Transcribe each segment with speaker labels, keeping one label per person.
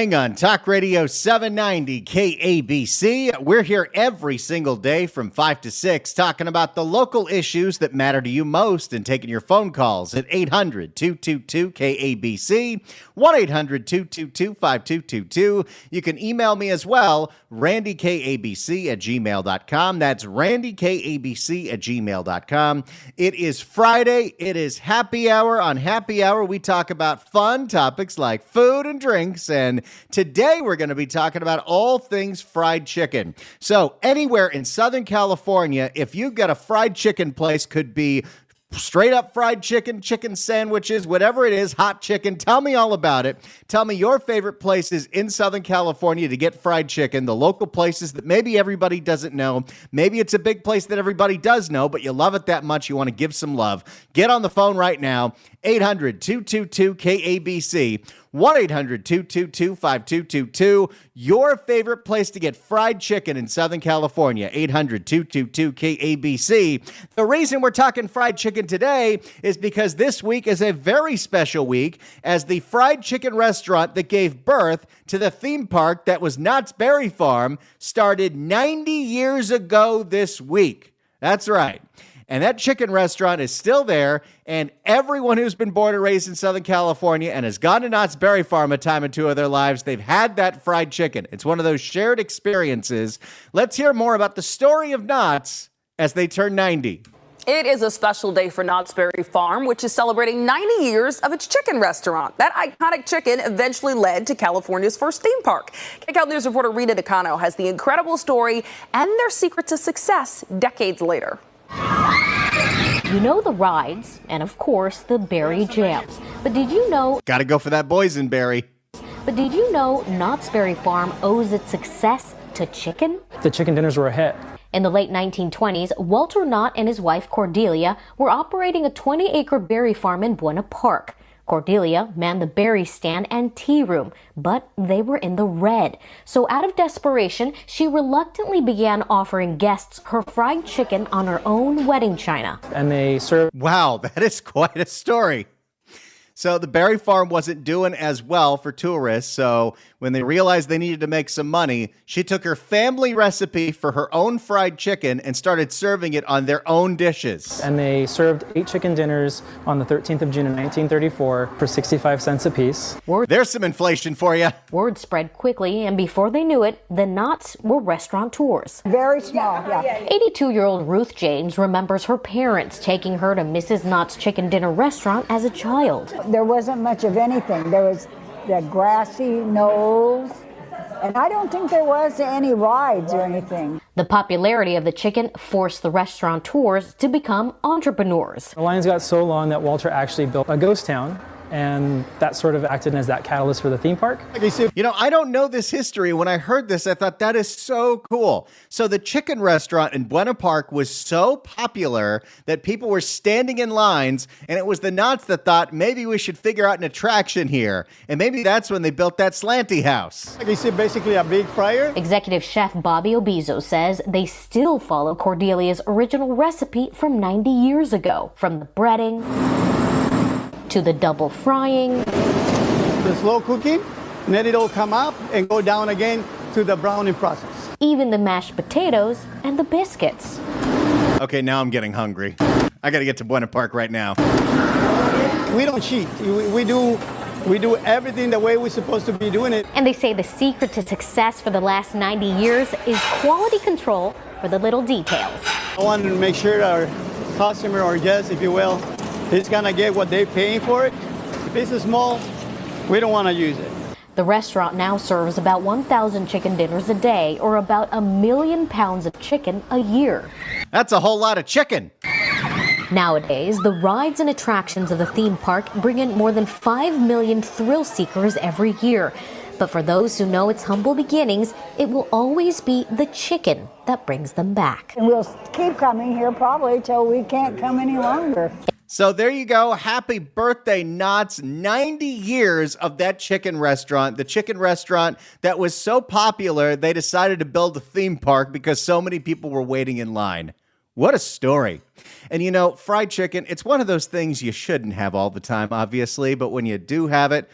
Speaker 1: morning on Talk Radio 790 KABC. We're here every single day from 5 to 6 talking about the local issues that matter to you most and taking your phone calls at 800-222-KABC, 1-800-222-5222. You can email me as well, randykabc@gmail.com. That's randykabc@gmail.com. It is Friday. It is happy hour. On happy hour, we talk about fun topics like food and drinks, and today we're going to be talking about all things fried chicken. So anywhere in Southern California, if you've got a fried chicken place, could be straight up fried chicken, chicken sandwiches, whatever it is, hot chicken. Tell me all about it. Tell me your favorite places in Southern California to get fried chicken, the local places that maybe everybody doesn't know. Maybe it's a big place that everybody does know, but you love it that much, you want to give some love. Get on the phone right now, 800-222-KABC, 1-800-222-5222. Your favorite place to get fried chicken in Southern California, 800-222-KABC. The reason we're talking fried chicken today is because this week is a very special week as the fried chicken restaurant that gave birth to the theme park that was Knott's Berry Farm started 90 years ago this week. That's right. And that chicken restaurant is still there, and everyone who's been born and raised in Southern California and has gone to Knott's Berry Farm a time or two of their lives, they've had that fried chicken. It's one of those shared experiences. Let's hear more about the story of Knott's as they turn 90.
Speaker 2: It is a special day for Knott's Berry Farm, which is celebrating 90 years of its chicken restaurant. That iconic chicken eventually led to California's first theme park. KCAL News reporter Rita DeCano has the incredible story and their secret to success decades later.
Speaker 3: You know the rides and, of course, the berry jams. But did you know...
Speaker 1: Gotta go for that boysenberry.
Speaker 3: But did you know Knott's Berry Farm owes its success to chicken?
Speaker 4: The chicken dinners were a hit.
Speaker 3: In the late 1920s, Walter Knott and his wife Cordelia were operating a 20-acre berry farm in Buena Park. Cordelia manned the berry stand and tea room, but they were in the red. So out of desperation, she reluctantly began offering guests her fried chicken on her own wedding china.
Speaker 4: And they served...
Speaker 1: Wow, that is quite a story. So the berry farm wasn't doing as well for tourists, so when they realized they needed to make some money, she took her family recipe for her own fried chicken and started serving it on their own dishes.
Speaker 4: And they served 8 chicken dinners on the 13th of June in 1934 for 65 cents apiece.
Speaker 1: There's some inflation for you.
Speaker 3: Word spread quickly, and before they knew it, the Knotts were restaurateurs.
Speaker 5: Very small, yeah.
Speaker 3: 82-year-old Ruth James remembers her parents taking her to Mrs. Knott's chicken dinner restaurant as a child.
Speaker 5: There wasn't much of anything. There was the grassy knolls, and I don't think there was any rides or anything.
Speaker 3: The popularity of the chicken forced the restaurateurs to become entrepreneurs.
Speaker 4: The lines got so long that Walter actually built a ghost town, and that sort of acted as that catalyst for the theme park.
Speaker 1: You know, I don't know this history. When I heard this, I thought that is so cool. So the chicken restaurant in Buena Park was so popular that people were standing in lines, and it was the Knotts that thought maybe we should figure out an attraction here. And maybe that's when they built that slanty house.
Speaker 6: Is it basically a big fryer?
Speaker 3: Executive chef Bobby Obizo says they still follow Cordelia's original recipe from 90 years ago, from the breading to the double frying,
Speaker 6: The slow cooking, and then it'll come up and go down again to the browning process.
Speaker 3: even the mashed potatoes and the biscuits.
Speaker 1: Okay, now I'm getting hungry. I got to get to Buena Park right now.
Speaker 6: We don't cheat. We do everything the way we're supposed to be doing it.
Speaker 3: And they say the secret to success for the last 90 years is quality control for the little details.
Speaker 6: I want to make sure our customer or guest, if you will, is going to get what they're paying for it. If it's small, we don't want to use it.
Speaker 3: The restaurant now serves about 1,000 chicken dinners a day, or about 1 million pounds of chicken a year.
Speaker 1: That's a whole lot of chicken.
Speaker 3: Nowadays, the rides and attractions of the theme park bring in more than 5 million thrill seekers every year. But for those who know its humble beginnings, it will always be the chicken that brings them back.
Speaker 5: And we'll keep coming here probably till we can't come any longer.
Speaker 1: So there you go. Happy birthday, Knott's. 90 years of that chicken restaurant. The chicken restaurant that was so popular, they decided to build a theme park because so many people were waiting in line. What a story. And you know, fried chicken, it's one of those things you shouldn't have all the time, obviously, but when you do have it,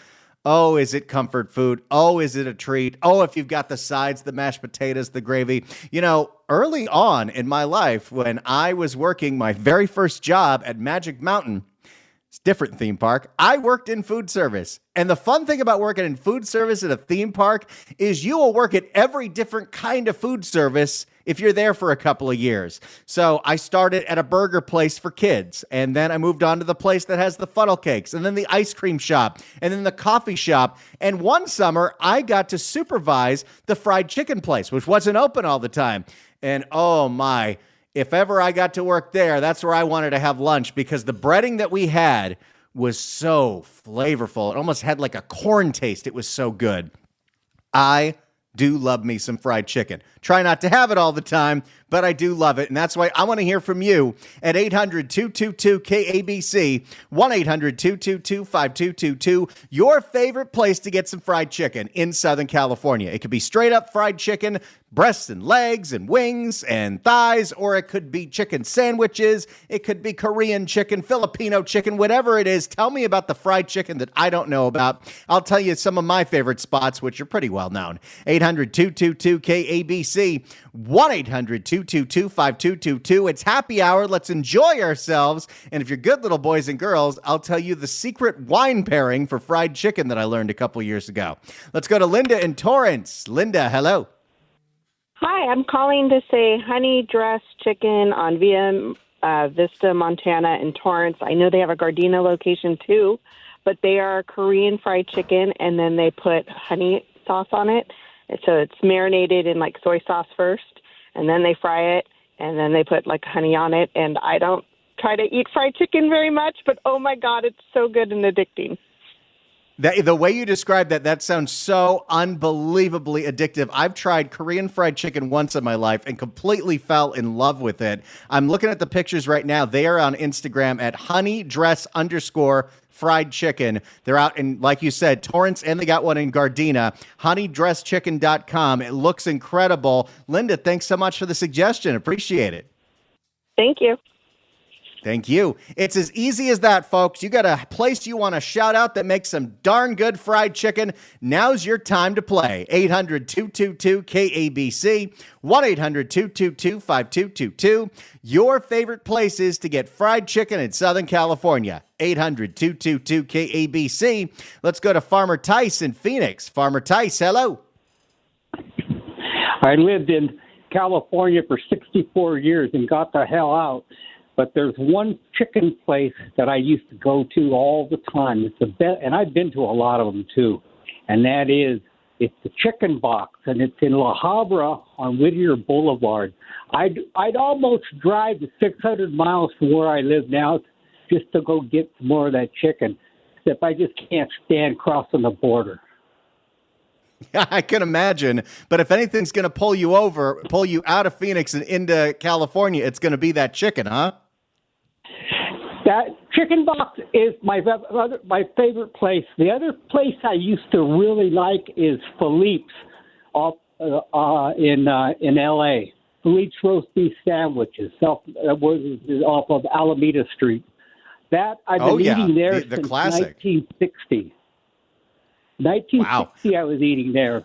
Speaker 1: Oh, is it comfort food? Oh, is it a treat? Oh, if you've got the sides, the mashed potatoes, the gravy. You know, early on in my life, when I was working my very first job at Magic Mountain, it's a different theme park, I worked in food service. And the fun thing about working in food service at a theme park is you will work at every different kind of food service if you're there for a couple of years. So I started at a burger place for kids, and then I moved on to the place that has the funnel cakes, and then the ice cream shop, and then the coffee shop. And one summer, I got to supervise the fried chicken place, which wasn't open all the time. And oh my, if ever I got to work there, that's where I wanted to have lunch, because the breading that we had was so flavorful. It almost had like a corn taste. It was so good. I do love me some fried chicken. Try not to have it all the time, but I do love it. And that's why I want to hear from you at 800-222-KABC, 1-800-222-5222, your favorite place to get some fried chicken in Southern California. It could be straight up fried chicken, breasts and legs and wings and thighs, or it could be chicken sandwiches. It could be Korean chicken, Filipino chicken, whatever it is. Tell me about the fried chicken that I don't know about. I'll tell you some of my favorite spots, which are pretty well known. 800-222-KABC, 1-800-222-5222. It's happy hour. Let's enjoy ourselves. And if you're good little boys and girls, I'll tell you the secret wine pairing for fried chicken that I learned a couple years ago. Let's go to Linda in Torrance. Linda, hello.
Speaker 7: Hi, I'm calling to say honey dressed chicken on Vista, Montana, and Torrance. I know they have a Gardena location too, but they are Korean fried chicken, and then they put honey sauce on it. And so it's marinated in like soy sauce first, and then they fry it, and then they put like honey on it. And I don't try to eat fried chicken very much, but oh my God, it's so good and addicting.
Speaker 1: The way you describe that sounds so unbelievably addictive. I've tried Korean fried chicken once in my life and completely fell in love with it. I'm looking at the pictures right now. They are on Instagram at honeydress_fried chicken. They're out in, like you said, Torrance, and they got one in Gardena. Honeydresschicken.com. It looks incredible. Linda, thanks so much for the suggestion. Appreciate it.
Speaker 7: Thank you.
Speaker 1: Thank you. It's as easy as that, folks. You got a place you want to shout out that makes some darn good fried chicken. Now's your time to play. 800-222-KABC, 1-800-222-5222. Your favorite places to get fried chicken in Southern California. 800-222-KABC. Let's go to Farmer Tice in Phoenix. Farmer Tice, hello.
Speaker 8: I lived in California for 64 years and got the hell out. But there's one chicken place that I used to go to all the time. It's the best, and I've been to a lot of them too. And it's the Chicken Box, and it's in La Habra on Whittier Boulevard. I'd almost drive the 600 miles from where I live now just to go get some more of that chicken. Except I just can't stand crossing the border.
Speaker 1: Yeah, I can imagine. But if anything's going to pull you out of Phoenix and into California, it's going to be that chicken, huh?
Speaker 8: That Chicken Box is my favorite place. The other place I used to really like is Philippe's off in L.A. Philippe's roast beef sandwiches off of Alameda Street. That I've been eating there since
Speaker 1: classic.
Speaker 8: 1960. 1960, wow. I was eating there.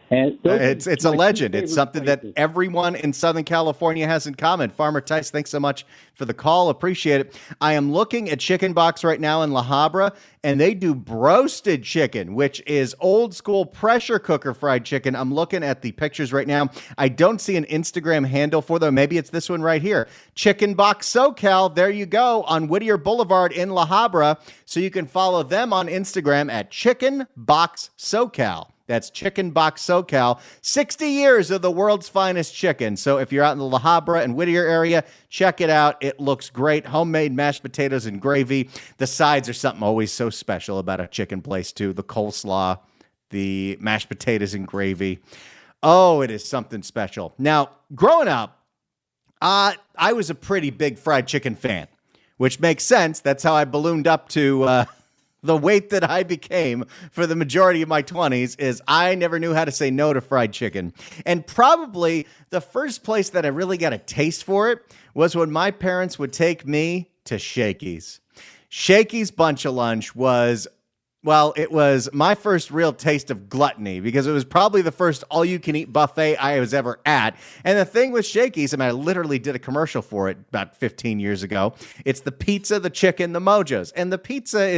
Speaker 8: And
Speaker 1: it's a legend. It's something that everyone in Southern California has in common. Farmer Tice, thanks so much for the call. Appreciate it. I am looking at Chicken Box right now in La Habra, and they do broasted chicken, which is old school pressure cooker fried chicken. I'm looking at the pictures right now. I don't see an Instagram handle for them. Maybe it's this one right here. Chicken Box SoCal. There you go, on Whittier Boulevard in La Habra. So you can follow them on Instagram at Chicken Box SoCal. That's Chicken Box SoCal. 60 years of the world's finest chicken. So if you're out in the La Habra and Whittier area, check it out. It looks great. Homemade mashed potatoes and gravy. The sides are something always so special about a chicken place, too. The coleslaw, the mashed potatoes and gravy. Oh, it is something special. Now, growing up, I was a pretty big fried chicken fan, which makes sense. That's how I ballooned up to the weight that I became for the majority of my 20s. Is I never knew how to say no to fried chicken. And probably the first place that I really got a taste for it was when my parents would take me to Shakeys. Shakeys Bunch of Lunch was Well, it was my first real taste of gluttony because it was probably the first all-you-can-eat buffet I was ever at. And the thing with Shakeys, I literally did a commercial for it about 15 years ago. It's the pizza, the chicken, the mojos. And the pizza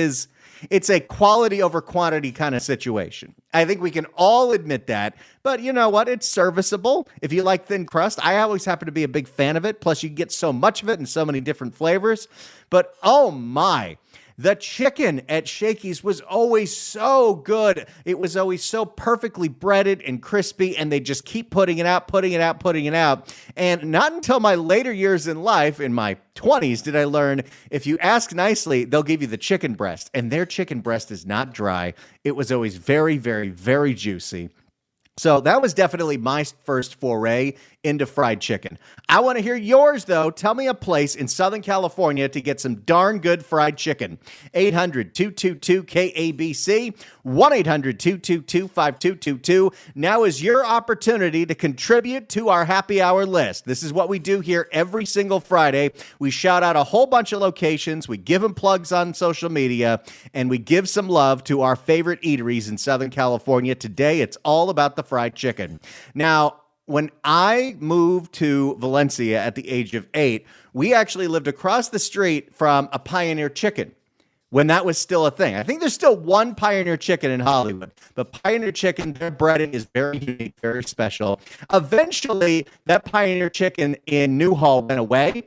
Speaker 1: it's a quality over quantity kind of situation. I think we can all admit that. But you know what? It's serviceable. If you like thin crust, I always happen to be a big fan of it. Plus, you get so much of it in so many different flavors. But oh my. The chicken at Shakeys was always so good. It was always so perfectly breaded and crispy, and they just keep putting it out. And not until my later years in life, in my 20s, did I learn if you ask nicely, they'll give you the chicken breast. And their chicken breast is not dry. It was always very, very, very juicy. So that was definitely my first foray into fried chicken. I want to hear yours, though. Tell me a place in Southern California to get some darn good fried chicken. 800-222-KABC, 1-800-222-5222. Now is your opportunity to contribute to our happy hour list. This is what we do here every single Friday. We shout out a whole bunch of locations. We give them plugs on social media, and we give some love to our favorite eateries in Southern California. Today, it's all about the fried chicken. Now, when I moved to Valencia at the age of 8, we actually lived across the street from a Pioneer Chicken when that was still a thing. I think there's still one Pioneer Chicken in Hollywood, but Pioneer Chicken, their breading is very unique, very special. Eventually, that Pioneer Chicken in Newhall went away,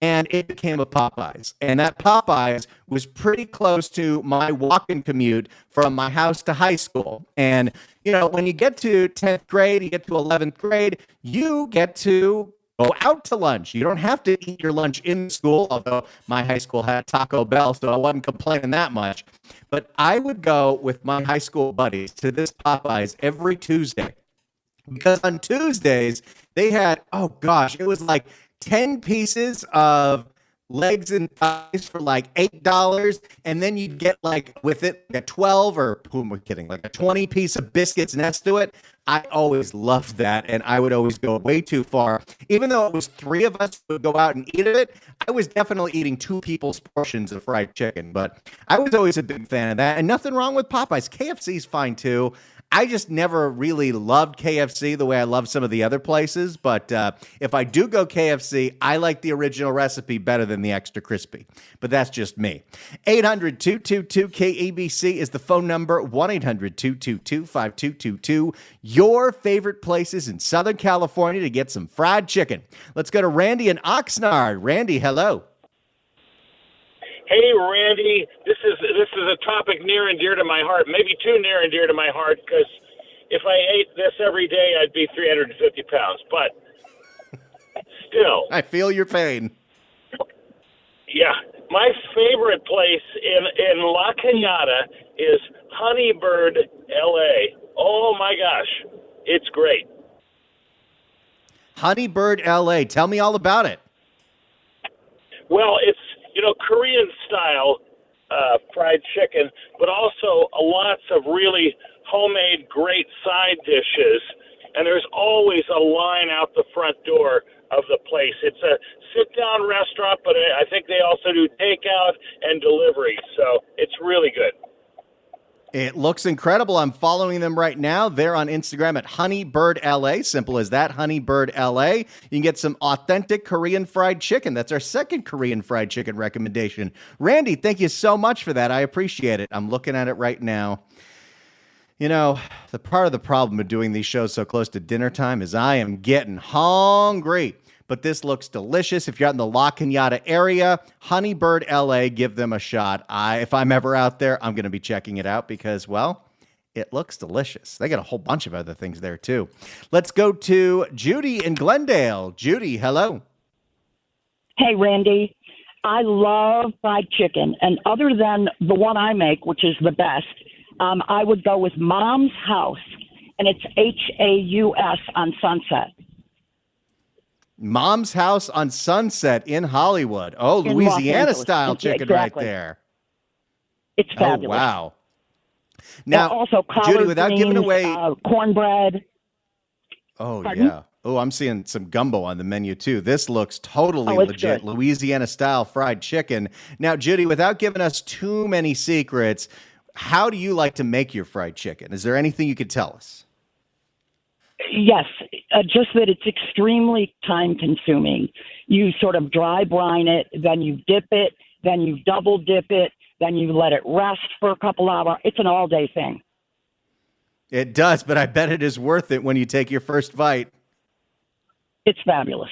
Speaker 1: and it became a Popeyes. And that Popeyes was pretty close to my walking commute from my house to high school. And, you know, when you get to 10th grade, you get to 11th grade, you get to go out to lunch. You don't have to eat your lunch in school, although my high school had Taco Bell, so I wasn't complaining that much. But I would go with my high school buddies to this Popeyes every Tuesday. Because on Tuesdays, they had, oh gosh, it was like 10 pieces of legs and thighs for like $8, and then you'd get like with it a 12 or who am I kidding, like a 20 piece of biscuits next to it. I always loved that, and I would always go way too far. Even though it was 3 of us who would go out and eat it, I was definitely eating 2 people's portions of fried chicken, but I was always a big fan of that, and nothing wrong with Popeyes. KFC's fine too. I just never really loved KFC the way I love some of the other places. But if I do go KFC, I like the original recipe better than the extra crispy. But that's just me. 800-222-KABC is the phone number. 1-800-222-5222. Your favorite places in Southern California to get some fried chicken. Let's go to Randy in Oxnard. Randy, hello.
Speaker 9: Hey, Randy, this is a topic near and dear to my heart, maybe too near and dear to my heart, because if I ate this every day, I'd be 350 pounds. But still.
Speaker 1: I feel your pain.
Speaker 9: Yeah. My favorite place in La Cañada is Honeybird, L.A. Oh, my gosh. It's great.
Speaker 1: Honeybird, L.A. Tell me all about it.
Speaker 9: Well, it's Korean style fried chicken, but also lots of really homemade great side dishes. And there's always a line out the front door of the place. It's a sit-down restaurant, but I think they also do takeout and delivery. So it's really good.
Speaker 1: It looks incredible. I'm following them right now. They're on Instagram at Honeybird LA. Simple as that, Honeybird LA. You can get some authentic Korean fried chicken. That's our second Korean fried chicken recommendation. Randy, thank you so much for that. I appreciate it. I'm looking at it right now. You know, the part of the problem of doing these shows so close to dinner time is I am getting hungry. But this looks delicious. If you're out in the La Cañada area, Honeybird LA, give them a shot. If I'm ever out there, I'm going to be checking it out because, well, it looks delicious. They got a whole bunch of other things there, too. Let's go to Judy in Glendale. Judy, hello.
Speaker 10: Hey, Randy. I love fried chicken. And other than the one I make, which is the best, I would go with Mom's House. And it's Haus on Sunset.
Speaker 1: Mom's House on Sunset in Hollywood. Oh,
Speaker 10: In
Speaker 1: Louisiana-style chicken
Speaker 10: exactly.
Speaker 1: right there.
Speaker 10: It's fabulous.
Speaker 1: Oh, wow. Now,
Speaker 10: also
Speaker 1: Judy, without giving
Speaker 10: greens,
Speaker 1: away...
Speaker 10: cornbread.
Speaker 1: Oh,
Speaker 10: Pardon?
Speaker 1: yeah. Oh, I'm seeing some gumbo on the menu, too. This looks totally
Speaker 10: it's
Speaker 1: legit.
Speaker 10: good.
Speaker 1: Louisiana-style fried chicken. Now, Judy, without giving us too many secrets, how do you like to make your fried chicken? Is there anything you could tell us?
Speaker 10: Yes, just that it's extremely time consuming. You sort of dry brine it, then you dip it, then you double dip it, then you let it rest for a couple hours. It's an all day thing.
Speaker 1: It does, but I bet it is worth it when you take your first bite.
Speaker 10: It's fabulous.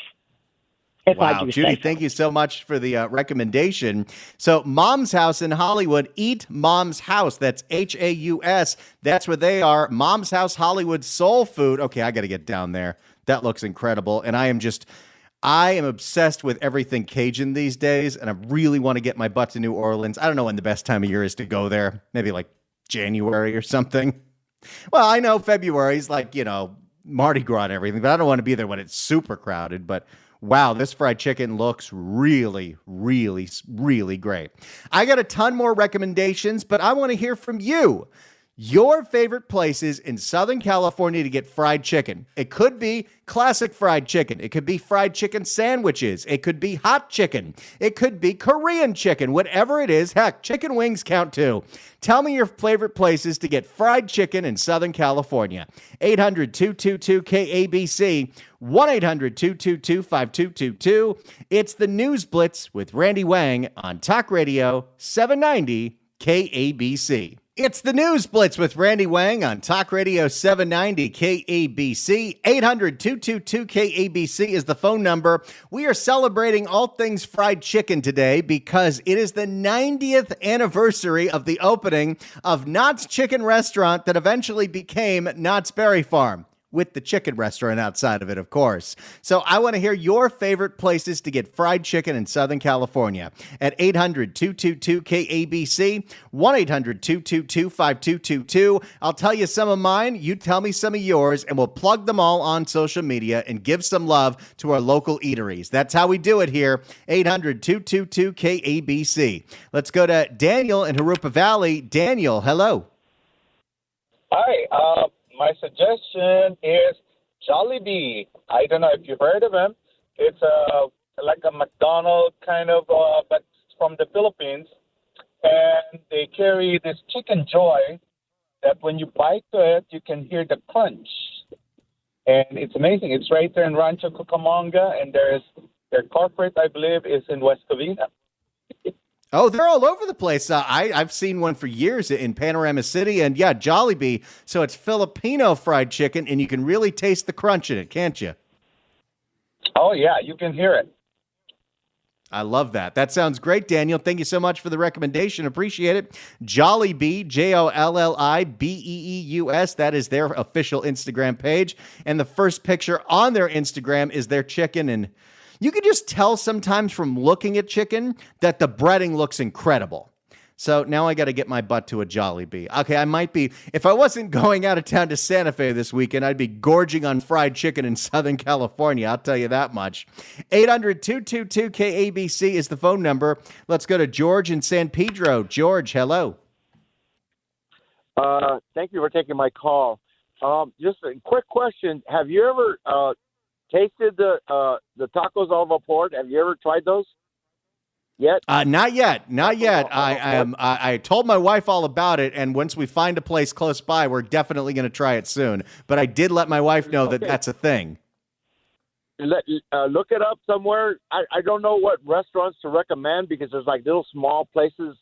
Speaker 10: If I
Speaker 1: Wow,
Speaker 10: do
Speaker 1: Judy,
Speaker 10: say so.
Speaker 1: thank you so much for the recommendation. So Mom's House in Hollywood, eat Mom's House. That's Haus. That's where they are. Mom's House Hollywood Soul Food. Okay, I got to get down there. That looks incredible. And I am obsessed with everything Cajun these days, and I really want to get my butt to New Orleans. I don't know when the best time of year is to go there. Maybe like January or something. Well, I know February's like, Mardi Gras and everything, but I don't want to be there when it's super crowded. But wow, this fried chicken looks really, really, really great. I got a ton more recommendations, but I want to hear from you. Your favorite places in Southern California to get fried chicken. It could be classic fried chicken. It could be fried chicken sandwiches. It could be hot chicken. It could be Korean chicken. Whatever it is, heck, chicken wings count too. Tell me your favorite places to get fried chicken in Southern California. 800-222-KABC, 1-800-222-5222. It's the News Blitz with Randy Wang on Talk Radio 790 KABC. It's the News Blitz with Randy Wang on Talk Radio 790 KABC. 800-222-KABC is the phone number. We are celebrating all things fried chicken today because it is the 90th anniversary of the opening of Knott's Chicken Restaurant that eventually became Knott's Berry Farm, with the chicken restaurant outside of it, of course. So I want to hear your favorite places to get fried chicken in Southern California at 800-222-KABC, 1-800-222-5222. I'll tell you some of mine, you tell me some of yours, and we'll plug them all on social media and give some love to our local eateries. That's how we do it here, 800-222-KABC. Let's go to Daniel in Harupa Valley. Daniel, hello.
Speaker 11: Hi, my suggestion is Jolibee. I don't know if you've heard of them. It's like a McDonald's kind of, but from the Philippines. And they carry this chicken joy that when you bite to it, you can hear the crunch. And it's amazing. It's right there in Rancho Cucamonga, and their corporate, I believe, is in West Covina.
Speaker 1: Oh, they're all over the place. I've seen one for years in Panorama City, and yeah, Jolibee. So it's Filipino fried chicken, and you can really taste the crunch in it, can't you?
Speaker 11: Oh, yeah, you can hear it.
Speaker 1: I love that. That sounds great, Daniel. Thank you so much for the recommendation. Appreciate it. Jolibee, Jollibeeus. That is their official Instagram page. And the first picture on their Instagram is their chicken, and you can just tell sometimes from looking at chicken that the breading looks incredible. So now I got to get my butt to a Jolibee. Okay, I might be, if I wasn't going out of town to Santa Fe this weekend, I'd be gorging on fried chicken in Southern California. I'll tell you that much. 800-222-KABC is the phone number. Let's go to George in San Pedro. George, hello.
Speaker 11: Thank you for taking my call. Just a quick question. Have you ever tasted the tacos al vapor? Have you ever tried those yet?
Speaker 1: Not yet. I told my wife all about it, and once we find a place close by, we're definitely going to try it soon. But I did let my wife know that that's a thing.
Speaker 11: Look it up somewhere. I don't know what restaurants to recommend because there's like little small places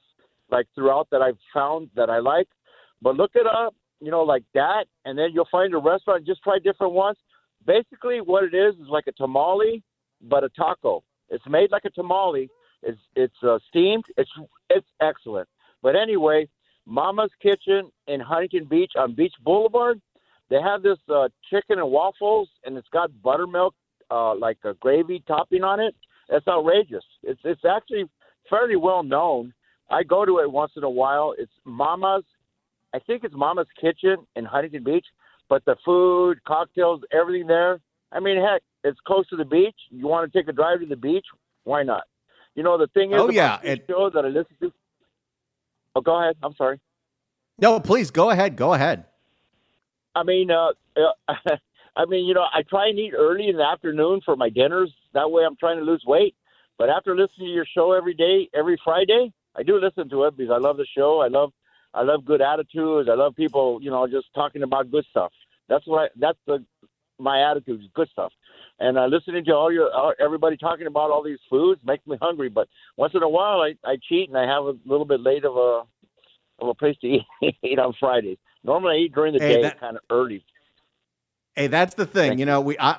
Speaker 11: like throughout that I've found that I like. But look it up, like that, and then you'll find a restaurant. Just try different ones. Basically, what it is like a tamale, but a taco. It's made like a tamale. It's steamed. It's excellent. But anyway, Mama's Kitchen in Huntington Beach on Beach Boulevard, they have this chicken and waffles, and it's got buttermilk, like a gravy topping on it. It's outrageous. It's actually fairly well known. I go to it once in a while. It's Mama's. I think it's Mama's Kitchen in Huntington Beach. But the food, cocktails, everything there, I mean, heck, it's close to the beach. You want to take a drive to the beach? Why not? The thing is, the show that I listen to. Oh, go ahead. I'm sorry.
Speaker 1: No, please, go ahead.
Speaker 11: I mean, I try and eat early in the afternoon for my dinners. That way I'm trying to lose weight. But after listening to your show every day, every Friday, I do listen to it because I love the show. I I love good attitudes. I love people, just talking about good stuff. My attitude is good stuff. And listening to everybody talking about all these foods makes me hungry. But once in a while, I cheat and I have a little bit late of a place to eat on Fridays. Normally, I eat during the day, kind of early.
Speaker 1: Hey, that's the thing.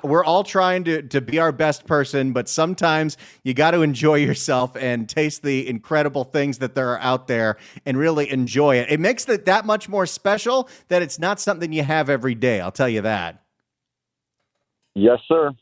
Speaker 1: We're all trying to be our best person, but sometimes you got to enjoy yourself and taste the incredible things that there are out there and really enjoy it. It makes it that much more special that it's not something you have every day. I'll tell you that.
Speaker 11: Yes, sir.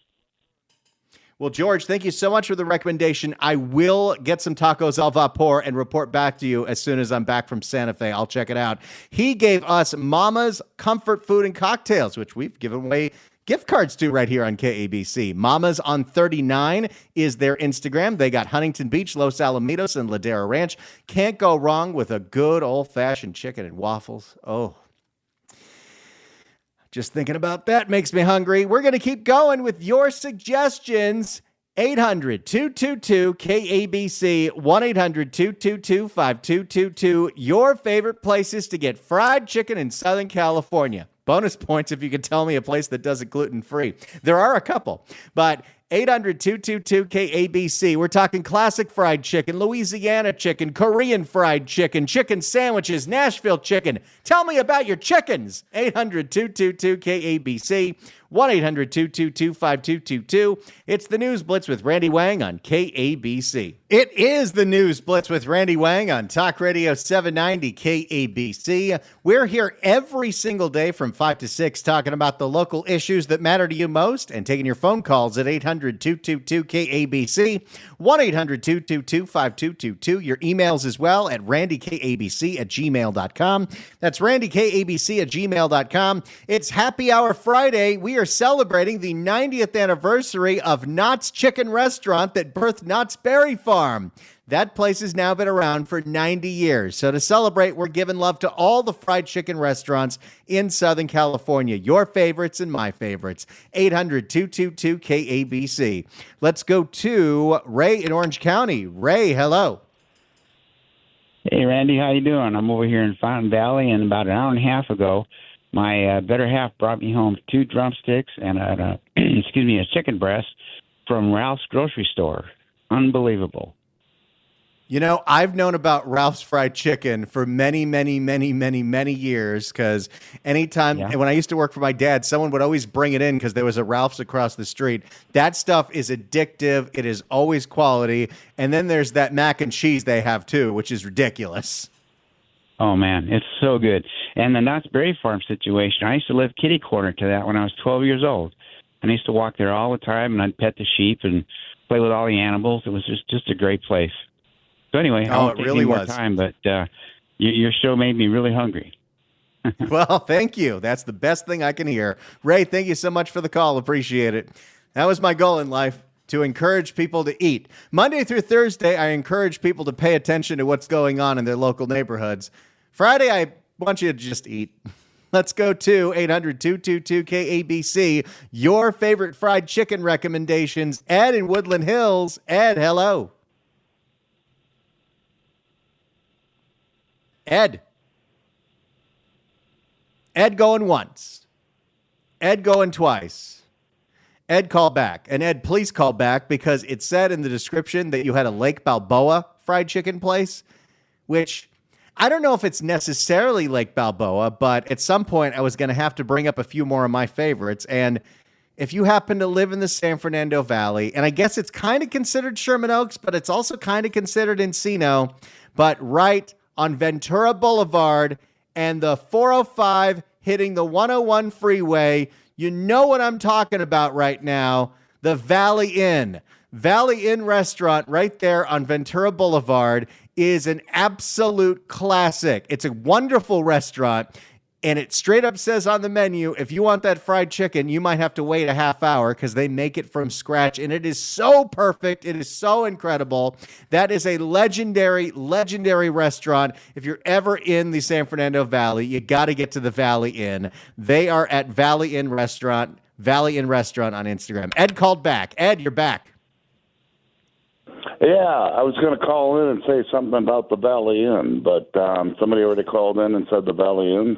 Speaker 1: Well, George, thank you so much for the recommendation. I will get some tacos al vapor and report back to you as soon as I'm back from Santa Fe. I'll check it out. He gave us Mama's Comfort Food and Cocktails, which we've given away gift cards to right here on KABC. Mama's on 39 is their Instagram. They got Huntington Beach, Los Alamitos, and Ladera Ranch. Can't go wrong with a good old-fashioned chicken and waffles. Oh, just thinking about that makes me hungry. We're going to keep going with your suggestions. 800-222-KABC, 1-800-222-5222. Your favorite places to get fried chicken in Southern California. Bonus points if you can tell me a place that does it gluten-free. There are a couple, but 800-222-KABC. We're talking classic fried chicken, Louisiana chicken, Korean fried chicken, chicken sandwiches, Nashville chicken. Tell me about your chickens. 800-222-KABC, 1-800-222-5222. It's the News Blitz with Randy Wang on KABC. It is the News Blitz with Randy Wang on Talk Radio 790 KABC. We're here every single day from 5 to 6 talking about the local issues that matter to you most and taking your phone calls at 800-222-KABC, 1-800-222-5222. Your emails as well at randykabc@gmail.com. That's randykabc@gmail.com. It's Happy Hour Friday. We are celebrating the 90th anniversary of Knott's Chicken Restaurant that birthed Knott's Berry Farm. That place has now been around for 90 years. So to celebrate, we're giving love to all the fried chicken restaurants in Southern California. Your favorites and my favorites. 800-222-KABC. Let's go to Ray in Orange County. Ray, hello.
Speaker 12: Hey, Randy, how you doing? I'm over here in Fountain Valley, and about an hour and a half ago, my better half brought me home 2 drumsticks and a chicken breast from Ralph's grocery store. Unbelievable.
Speaker 1: You know, I've known about Ralph's Fried Chicken for many, many, many, many, many years because anytime when I used to work for my dad, someone would always bring it in because there was a Ralph's across the street. That stuff is addictive. It is always quality. And then there's that mac and cheese they have too, which is ridiculous.
Speaker 12: Oh, man, it's so good. And the Knott's Berry Farm situation, I used to live kitty corner to that when I was 12 years old. And I used to walk there all the time, and I'd pet the sheep and play with all the animals. It was just a great place. So anyway, I won't take any more time, but your show made me really hungry.
Speaker 1: Well, thank you. That's the best thing I can hear. Ray, thank you so much for the call. Appreciate it. That was my goal in life, to encourage people to eat. Monday through Thursday, I encourage people to pay attention to what's going on in their local neighborhoods. Friday, I want you to just eat. Let's go to 800-222-KABC. Your favorite fried chicken recommendations. Ed in Woodland Hills. Ed, hello. Ed going once. Ed going twice. Ed, call back. And Ed, please call back because it said in the description that you had a Lake Balboa fried chicken place, which I don't know if it's necessarily Lake Balboa, but at some point I was going to have to bring up a few more of my favorites. And if you happen to live in the San Fernando Valley, and I guess it's kind of considered Sherman Oaks, but it's also kind of considered Encino, but right on Ventura Boulevard and the 405 hitting the 101 freeway, you know what I'm talking about right now, the Valley Inn. Valley Inn restaurant right there on Ventura Boulevard is an absolute classic. It's a wonderful restaurant, and it straight up says on the menu, if you want that fried chicken, you might have to wait a half hour because they make it from scratch, and it is so perfect. It is so incredible. That is a legendary, legendary restaurant. If you're ever in the San Fernando Valley, you got to get to the Valley Inn. They are at Valley Inn Restaurant on Instagram. Ed called back. Ed, you're back.
Speaker 13: Yeah, I was going to call in and say something about the Valley Inn, but somebody already called in and said the Valley Inn.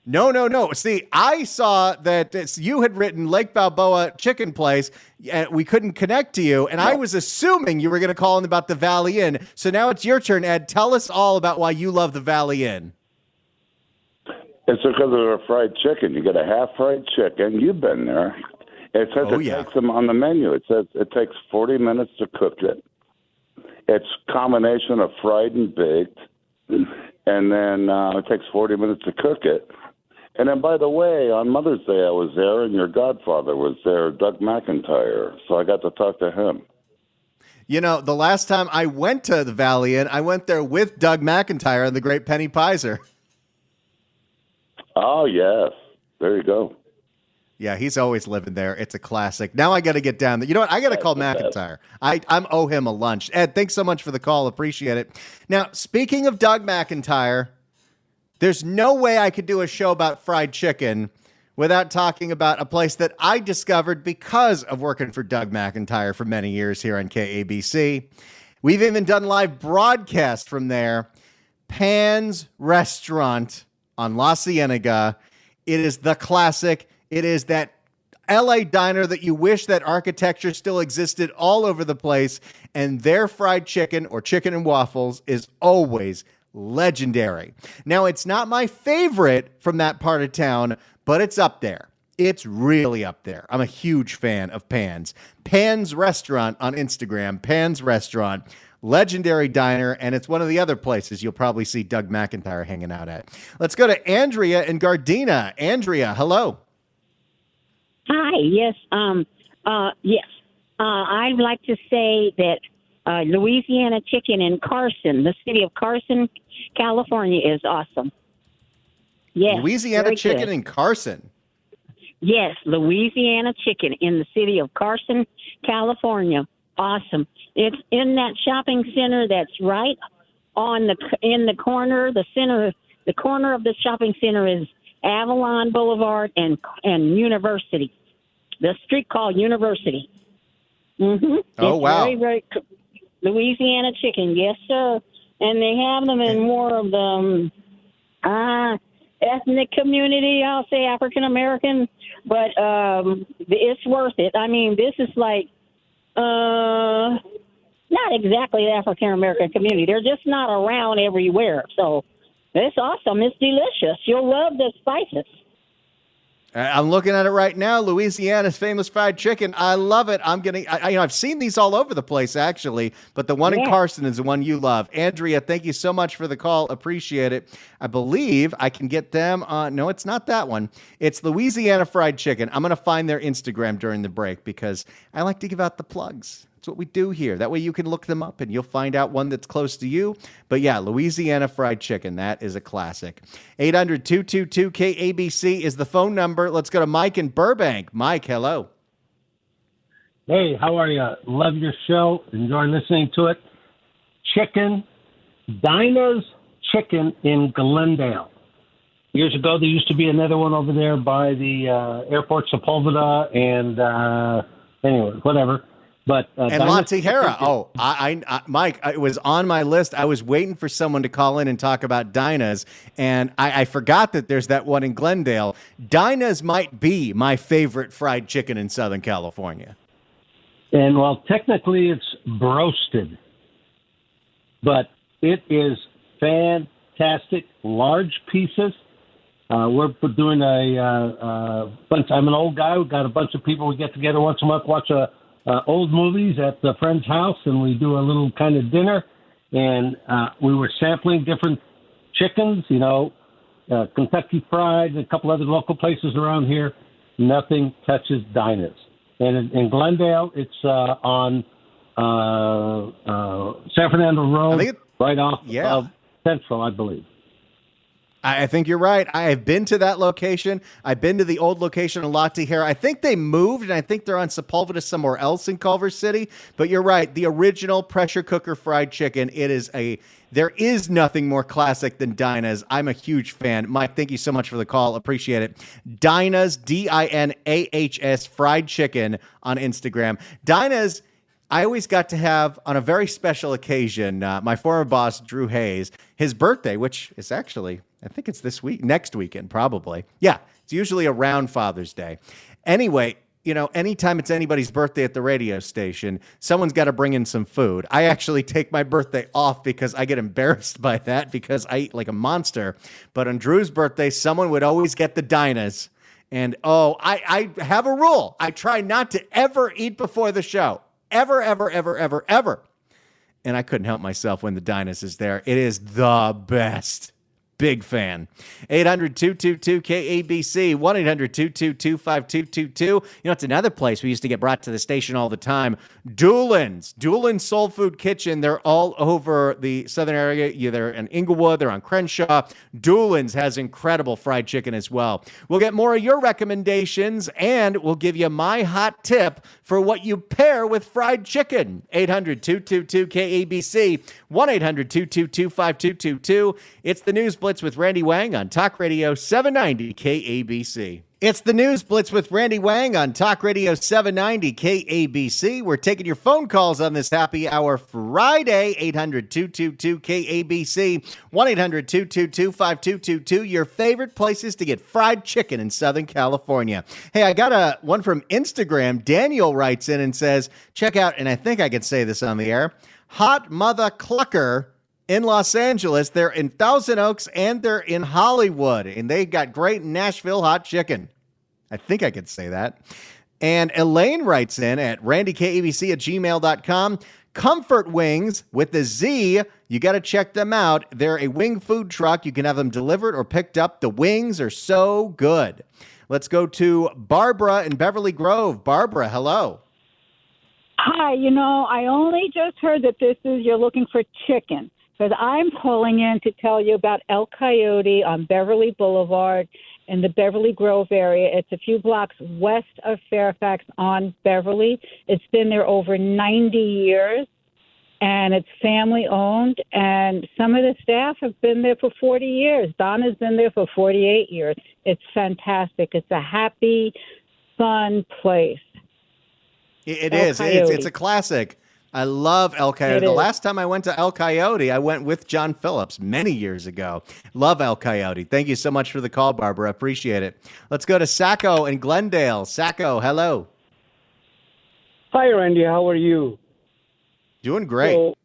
Speaker 1: No. See, I saw that you had written Lake Balboa Chicken Place, and we couldn't connect to you, and I was assuming you were going to call in about the Valley Inn. So now it's your turn, Ed. Tell us all about why you love the Valley Inn.
Speaker 13: It's because of their fried chicken. You get a half fried chicken. You've been there. It says takes them on the menu. It says it takes 40 minutes to cook it. It's a combination of fried and baked, and then it takes 40 minutes to cook it. And then, by the way, on Mother's Day I was there, and your godfather was there, Doug McIntyre, so I got to talk to him.
Speaker 1: You know, the last time I went to the Valley Inn, I went there with Doug McIntyre and the great Penny Pizer.
Speaker 13: Oh, yes. There you go.
Speaker 1: Yeah, he's always living there. It's a classic. Now I got to get down there. You know what? I got to call McIntyre. I owe him a lunch. Ed, thanks so much for the call. Appreciate it. Now, speaking of Doug McIntyre, there's no way I could do a show about fried chicken without talking about a place that I discovered because of working for Doug McIntyre for many years here on KABC. We've even done live broadcast from there. Pann's Restaurant on La Cienega. It is the classic. It is that LA diner that you wish that architecture still existed all over the place. And their fried chicken or chicken and waffles is always legendary. Now, it's not my favorite from that part of town, but it's up there. It's really up there. I'm a huge fan of Pann's. Pann's Restaurant on Instagram. Pann's Restaurant. Legendary diner, and it's one of the other places you'll probably see Doug McIntyre hanging out at. Let's go to Andrea in Gardena. Andrea, hello.
Speaker 14: Hi. Yes. Yes. I'd like to say that Louisiana Chicken in Carson, the city of Carson, California, is awesome. Yes.
Speaker 1: Louisiana Chicken in Carson.
Speaker 14: Yes, Louisiana Chicken in the city of Carson, California. Awesome. It's in that shopping center that's right in the corner. The corner of the shopping center is Avalon Boulevard and University. The street called University. Mm-hmm.
Speaker 1: Oh,
Speaker 14: it's
Speaker 1: wow.
Speaker 14: Very, very Louisiana Chicken, yes, sir. And they have them in more of the ethnic community, I'll say African American, but it's worth it. I mean, this is like not exactly the African American community. They're just not around everywhere. So it's awesome. It's delicious. You'll love the spices.
Speaker 1: I'm looking at it right now. Louisiana's famous fried chicken. I love it. I've seen these all over the place, actually, but the one in Carson is the one you love. Andrea, thank you so much for the call. Appreciate it. I believe I can get them on. No, it's not that one. It's Louisiana Fried Chicken. I'm going to find their Instagram during the break because I like to give out the plugs. That's what we do here. That way you can look them up and you'll find out one that's close to you. But yeah, Louisiana Fried Chicken, that is a classic. 800-222-KABC is the phone number. Let's go to Mike in Burbank. Mike, hello.
Speaker 15: Hey, how are you? Love your show. Enjoy listening to it. Dinah's Chicken in Glendale. Years ago, there used to be another one over there by the airport, Sepulveda, and anyway, whatever. But
Speaker 1: and La Tijera. Oh, Mike, it was on my list. I was waiting for someone to call in and talk about Dinah's, and I forgot that there's that one in Glendale. Dinah's might be my favorite fried chicken in Southern California.
Speaker 15: And well, technically it's broasted, but it is fantastic. Large pieces. We're doing a bunch. I'm an old guy. We've got a bunch of people. We get together once a month, watch old movies at a friend's house, and we do a little kind of dinner. And we were sampling different chickens, Kentucky Fried, and a couple other local places around here. Nothing touches Dinah's. And in Glendale, it's on San Fernando Road, right off of Central, I believe.
Speaker 1: I think you're right. I have been to that location. I've been to the old location in La Tijera. I think they moved, and I think they're on Sepulveda somewhere else in Culver City. But you're right. The original pressure cooker fried chicken, there is nothing more classic than Dinah's. I'm a huge fan. Mike, thank you so much for the call. Appreciate it. Dinah's, Dinahs, fried chicken on Instagram. Dinah's, I always got to have, on a very special occasion, my former boss, Drew Hayes, his birthday, which is actually, I think it's next weekend, probably. Yeah, it's usually around Father's Day. Anyway, anytime it's anybody's birthday at the radio station, someone's got to bring in some food. I actually take my birthday off because I get embarrassed by that because I eat like a monster. But on Drew's birthday, someone would always get the Dinahs. And, I have a rule. I try not to ever eat before the show. Ever, ever, ever, ever, ever. And I couldn't help myself when the Dinahs is there. It is the best. Big fan. 800-222-KABC, 1-800-222-5222. It's another place we used to get brought to the station all the time. Dulan's Soul Food Kitchen. They're all over the southern area. They're in Inglewood. They're on Crenshaw. Dulan's has incredible fried chicken as well. We'll get more of your recommendations, and we'll give you my hot tip for what you pair with fried chicken. 800-222-KABC, 1-800-222-5222. It's the News Blitz with Randy Wang on Talk Radio 790 KABC. It's the News Blitz with Randy Wang on Talk Radio 790 KABC. We're taking your phone calls on this happy hour Friday, 800-222-KABC, 1-800-222-5222, your favorite places to get fried chicken in Southern California. Hey, I got one from Instagram. Daniel writes in and says, check out, and I think I can say this on the air, Hot Mother Clucker in Los Angeles. They're in Thousand Oaks and they're in Hollywood, and they got great Nashville hot chicken. I think I could say that. And Elaine writes in at randykabc@gmail.com. Comfort Wings with the Z. You got to check them out. They're a wing food truck. You can have them delivered or picked up. The wings are so good. Let's go to Barbara in Beverly Grove. Barbara, hello.
Speaker 16: Hi, I only just heard that you're looking for chicken. Because I'm calling in to tell you about El Coyote on Beverly Boulevard in the Beverly Grove area. It's a few blocks west of Fairfax on Beverly. It's been there over 90 years, and it's family-owned, and some of the staff have been there for 40 years. Donna's been there for 48 years. It's fantastic. It's a happy, fun place.
Speaker 1: It is. It's a classic. I love El Coyote. The last time I went to El Coyote, I went with John Phillips many years ago. Love El Coyote. Thank you so much for the call, Barbara. Appreciate it. Let's go to Sacco in Glendale. Sacco, hello.
Speaker 17: Hi, Randy. How are you?
Speaker 1: Doing great.
Speaker 17: So,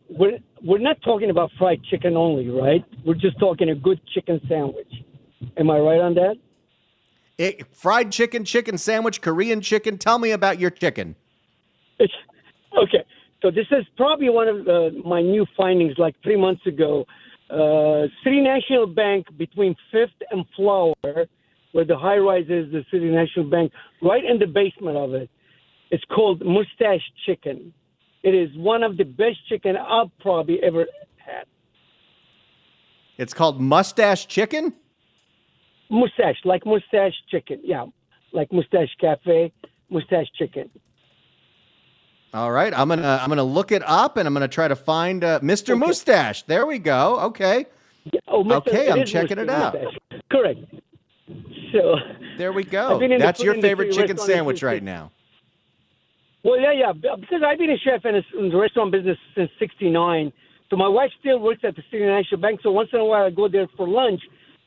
Speaker 17: we're not talking about fried chicken only, right? We're just talking a good chicken sandwich. Am I right on that?
Speaker 1: Fried chicken, chicken sandwich, Korean chicken. Tell me about your chicken.
Speaker 17: Okay, so this is probably one of my new findings. Like 3 months ago, City National Bank between 5th and Flower, where the high rise is, the City National Bank, right in the basement of it. It's called Mustache Chicken. It is one of the best chicken I've probably ever had.
Speaker 1: It's called Mustache Chicken?
Speaker 17: Mustache, like Mustache Chicken. Yeah, like Mustache Cafe, Mustache Chicken.
Speaker 1: All right, I'm gonna look it up, and I'm gonna try to find Mr. Mustache. There we go. Okay.
Speaker 17: Yeah,
Speaker 1: okay, I'm checking it out.
Speaker 17: Mustache. Correct. So
Speaker 1: there we go. That's your favorite chicken sandwich right now.
Speaker 17: Well, yeah, because I've been a chef in the restaurant business since '69. So my wife still works at the City National Bank. So once in a while, I go there for lunch.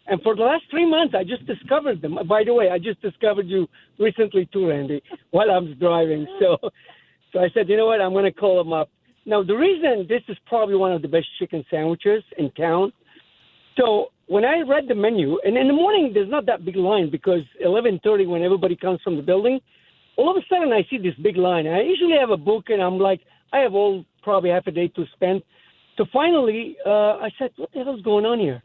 Speaker 17: And for the last 3 months, I just discovered them. By the way, I just discovered you recently too, Randy, while I was driving. So I said, you know what, I'm going to call them up. Now, the reason this is probably one of the best chicken sandwiches in town. So when I read the menu, and in the morning, there's not that big line because 11:30 when everybody comes from the building, all of a sudden I see this big line. I usually have a book, and I'm like, I have probably half a day to spend. So finally, I said, what the hell is going on here?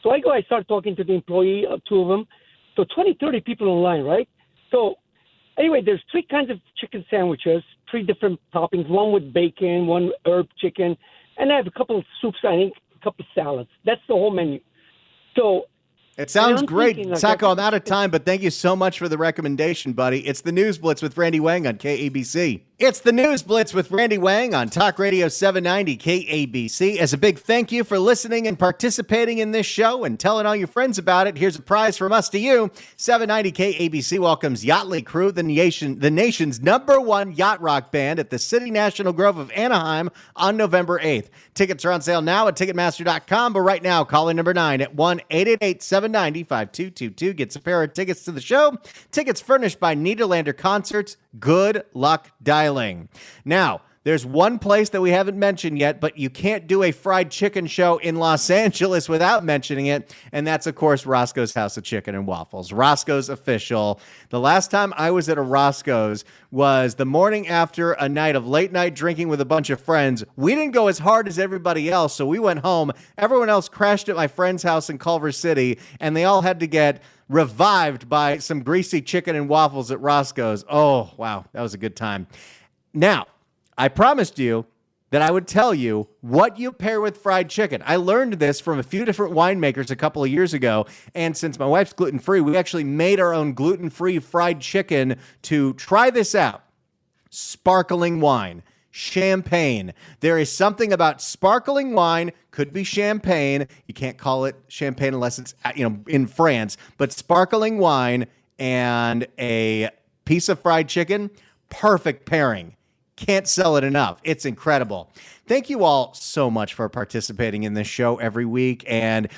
Speaker 17: So I start talking to the employee, two of them. So 20, 30 people online, right? So anyway, there's 3 kinds of chicken sandwiches, 3 different toppings, one with bacon, one herb chicken, and I have a couple of soups, I think, a couple of salads. That's the whole menu. So
Speaker 1: it sounds great. Sacco, I'm out of time, but thank you so much for the recommendation, buddy. It's the News Blitz with Randy Wang on KABC. It's the News Blitz with Randy Wang on Talk Radio 790 KABC. As a big thank you for listening and participating in this show and telling all your friends about it, here's a prize from us to you. 790 KABC welcomes Yachtly Crew, the nation's #1 yacht rock band at the City National Grove of Anaheim on November 8th. Tickets are on sale now at Ticketmaster.com, but right now, call in number 9 at 1-888-790-5222. Gets a pair of tickets to the show. Tickets furnished by Nederlander Concerts. Good luck dialing. Now, there's one place that we haven't mentioned yet, but you can't do a fried chicken show in Los Angeles without mentioning it, and that's, of course, Roscoe's House of Chicken and Waffles. Roscoe's official. The last time I was at a Roscoe's was the morning after a night of late-night drinking with a bunch of friends. We didn't go as hard as everybody else, so we went home. Everyone else crashed at my friend's house in Culver City, and they all had to get revived by some greasy chicken and waffles at Roscoe's. Oh, wow, that was a good time. Now, I promised you that I would tell you what you pair with fried chicken. I learned this from a few different winemakers a couple of years ago, and since my wife's gluten-free, we actually made our own gluten-free fried chicken to try this out. Sparkling wine. Champagne. There is something about sparkling wine, could be champagne. You can't call it champagne unless it's, in France, but sparkling wine and a piece of fried chicken, perfect pairing. Can't sell it enough. It's incredible. Thank you all so much for participating in this show every week and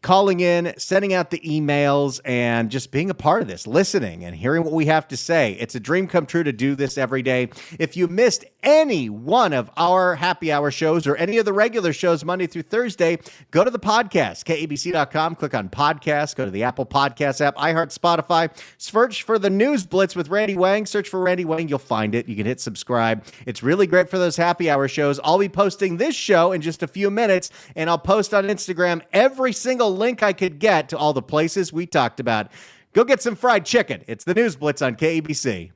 Speaker 1: calling in, sending out the emails, and just being a part of this, listening and hearing what we have to say. It's a dream come true to do this every day. If you missed any one of our happy hour shows or any of the regular shows Monday through Thursday, go to the podcast, KABC.com, click on podcast, go to the Apple Podcast app, iHeart, Spotify, search for the News Blitz with Randy Wang, search for Randy Wang, you'll find it. You can hit subscribe. It's really great for those happy hour shows. I'll be posting this show in just a few minutes, and I'll post on Instagram every single link I could get to all the places we talked about. Go get some fried chicken. It's the News Blitz on KABC.